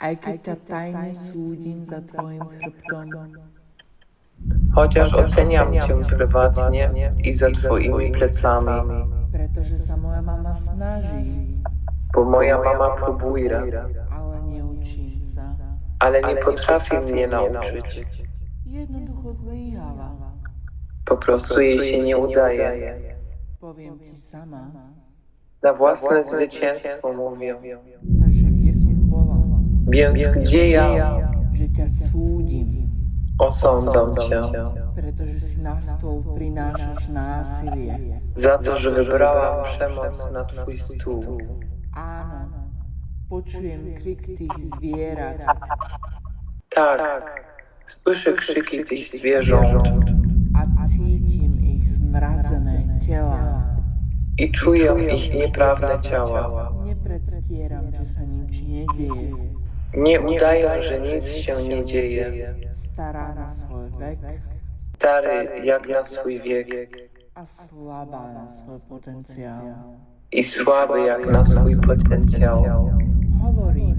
aj keď ťa tajne súdim za tvojim chrbtom. Chociaż oceniam Cię prywatnie i za Twoimi plecami, Pretože sa moja mama snaží, bo moja mama próbuje, ale neučím sa. ale nie potrafi mnie nauczyć. Jednoducho zlyháva. Po prostu jej się nie udaje. Poviem ti sama. Na własne zwycięstwo mówię. Takže kde som bola? Więc gdzie ja Že ťa súdim, osądzam Cię pretože si na stôl prinášaš násilie. za to, że wybrałam przemoc na Twój stół. Áno, počujem krik tých zvierat Tak, słyszę krzyki tych zwierząt a cítim ich zmrazené tela. i czuję ich nieprawne ciała. Nepredstieram, že sa nič nedieje. Nie udaję, że nic się nie dzieje. Stará na svoj vek Stary jak na swój wiek a slabá na svoj potenciál. i słaby jak na swój potencjał. Hovorím,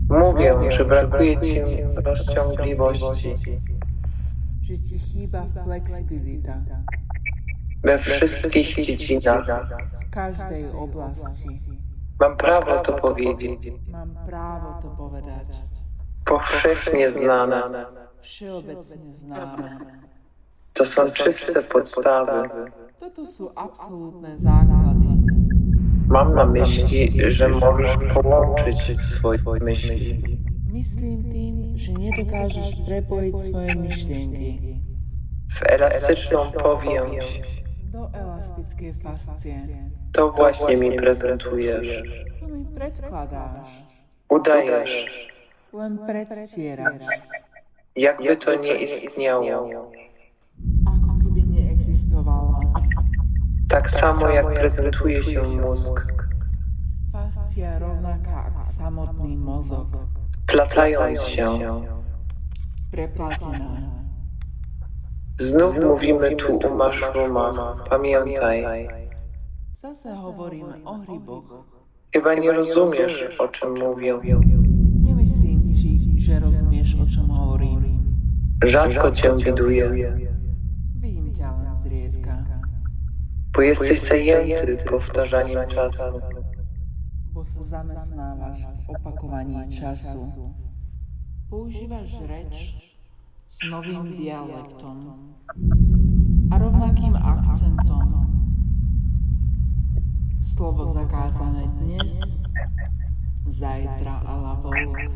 Mówię, że brakuje Ci rozciągliwości že ti chýba flexibilita we wszystkich dziedzinach. v každej oblasti. Mam prawo to powiedzieć. Mám právo to povedať. Powszechnie znane. Všeobecne známe. To są czyste podstawy. Toto sú absolútne základy. Mam na myśli, że możesz połączyć swoje myśli. Myslím tým, že nedokážeš prepojiť svoje myšlienky W elastyczną powięź. do elastickej fascie. To właśnie mi prezentujesz. To mi predkladáš, Udajesz, len predstieraš, jakby to nie istniało. ako keby neexistovala. Tak samo jak prezentuje się mózg, Fascia rovnaká ako samotný mozog, platając się. preplatená. Znów mówimy tu o maszrumach. Pamiętaj, Zase hovoríme o hryboch. chyba nie rozumiesz, o czym mówię. Nemyslím si, že rozumieš, o čom hovorím. Rzadko Cię widuję, Vidím ťa len zriedka, bo jesteś zajęty powtarzaniem czasu. bo sa zamestnávaš v opakovaní času. Používaš reč s novým dialektom a rovnakým akcentom. Slovo zakázané dnes, zajtra a la vogue.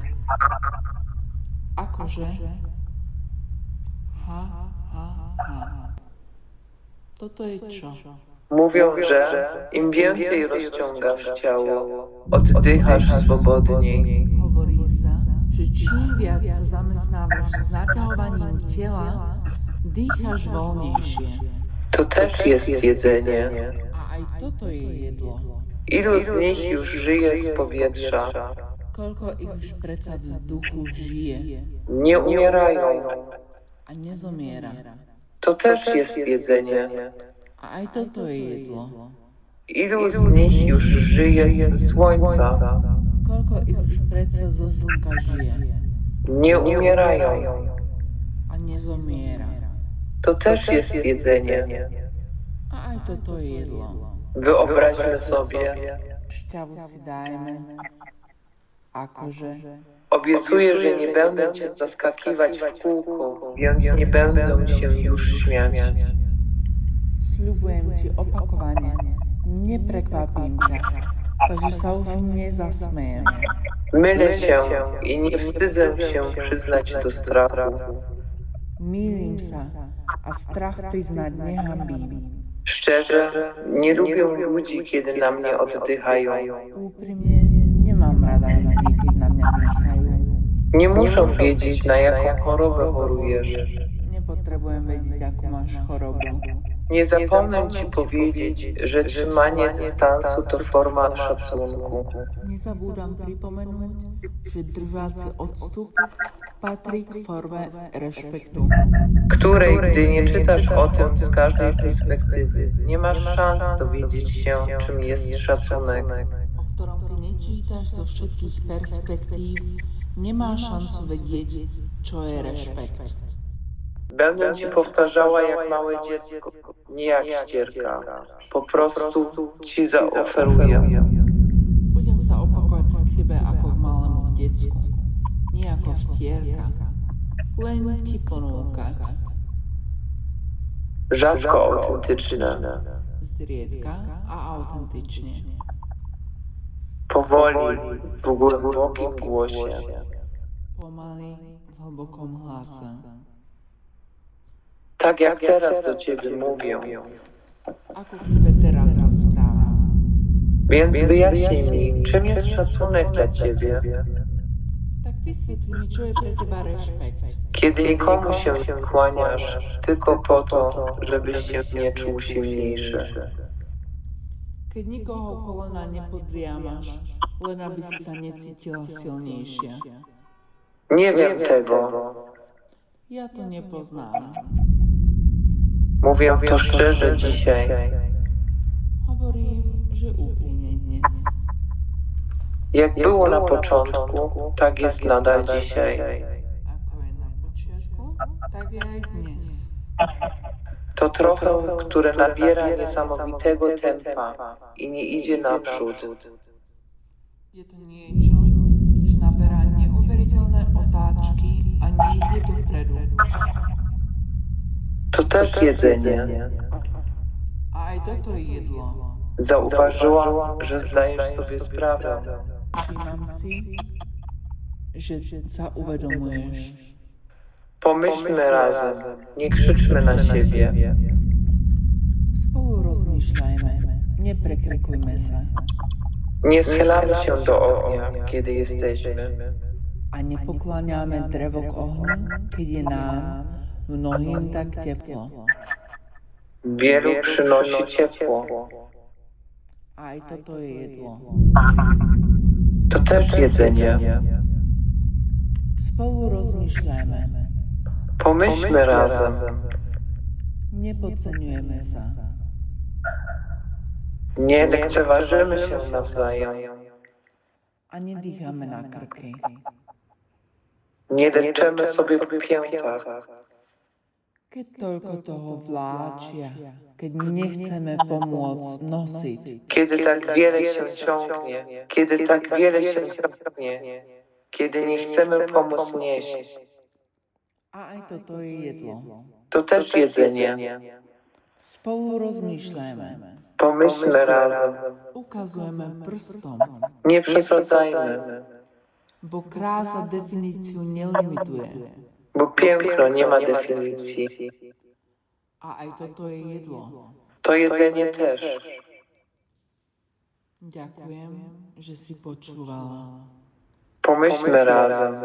Akože? Ha, ha, ha. Toto je čo? Mówią, że im więcej rozciągasz ciało, oddychasz swobodniej. Hovorí sa, že čím viac sa zamestnávaš s naťahovaním tela, dýchaš voľnejšie. To też jest jedzenie. A aj toto je jedlo. Ilu z nich już żyje z powietrza? Koľko ich už predsa vzduchu žije Nie umierają. a nezomiera. To też jest jedzenie. A aj toto je jedlo. Ilu z nich już żyje ze słońca? Koľko ich už predsa zo slnka žije Nie umierają. a nezomiera. To też jest jedzenie. A aj toto je jedlo. Wyobraźmy sobie. Šťavu si dajme. Akože? Obiecuję, że nie będę Cię zaskakiwać w kółko, więc nie będę się już śmiać. Sľubujem ti opakovane, neprekvapím ťa, takže sa už nezasmejem. Mylę się i nie wstydzę się przyznać do strachu. Mýlim sa a strach priznať nehambím. Szczerze, nie lubię ludzi, kiedy na mnie oddychają. Úprimne, nemám rada ľudí, keď na mňa dýchajú. Nie muszą wiedzieć, na jaką chorobę chorujesz. Nepotrebujem vedieť, akú máš chorobu. Nie zapomnę Ci powiedzieć, że trzymanie dystansu to forma szacunku. Nezabúdam pripomenúť, že držáci odstup patrí k forme rešpektu, Której, gdy nie czytasz o tym z każdej perspektywy, nie masz szans dowiedzieć się, czym jest szacunek. o ktorom ty nečítaš zo všetkých perspektív, Nemáš šancu vedieť, čo je rešpekt. Będę ci powtarzała jak małe dziecko, nie jak ścierka. Po prostu ci zaoferuję. Budem sa opakovať k tebe ako k malému decku, nie ako vtierka, len ti ponúkať. Rzadko autentyczne, Zriedka a autentyczne. powoli, w głębokim głosie. Pomaly v hlbokom hlase. Tak jak teraz do ciebie mówię. Ako k tebe teraz rozprávam. Więc wyjaśnij mi, czym jest szacunek dla ciebie, Tak vysvetli mi, čo je pre teba rešpekt. kiedy nikomu się kłaniasz tylko po to, żebyś się nie czuł silniejszy. Keď nikoho kolena nepodriamaš, len aby si sa necítila silnejšia. Nie wiem tego. Ja to nepoznám. Mówię to szczerze dzisiaj. Hovorím, že úprimne dnes. Jak było na początku, tak jest nadal dzisiaj. Ako je na počiatku, tak je aj dnes. To trochę, które nabiera niesamowitego tempa i nie idzie naprzód. Je to niečo, čo naberá neuveriteľné otáčky a nejde dopredu. To też jedzenie. A aj toto je jedlo. Zauważyłam, że zdajesz sobie sprawę. Všímam si, že sa uvedomuješ. Pomyślmy razem, nie krzyczmy na siebie. Spolu rozmýšľajme, neprekrekujme sa. Nie schylamy się do ognia, kiedy jesteśmy. A nepokláňame drevo k ohňu, keď je nám mnohým tak teplo. Wielu przynosi ciepło. A aj toto je jedlo. To też jedzenie. Spolu rozmýšľajme, Pomyślmy razem. nepodceňujeme sa. Nie lekceważymy się nawzajem. A nedýchame na krky. Nie depczemy sobie po piętach. Keď toľko toho vláčia, keď nechceme pomôcť nosiť. Kiedy tak wiele się ciągnie. Kiedy tak wiele się ciągnie. Kiedy nie chcemy pomóc nieść. A aj toto je jedlo. To też jedzenie. Spolu rozmýšľajme, Pomyślmy razem. ukazujeme prstom, Nie przesadzajmy. bo krása definíciu nelimituje. Bo piękno nie ma definicji. A aj toto je jedlo. To jedzenie też. Ďakujem, že si počúvala. Pomyślmy razem.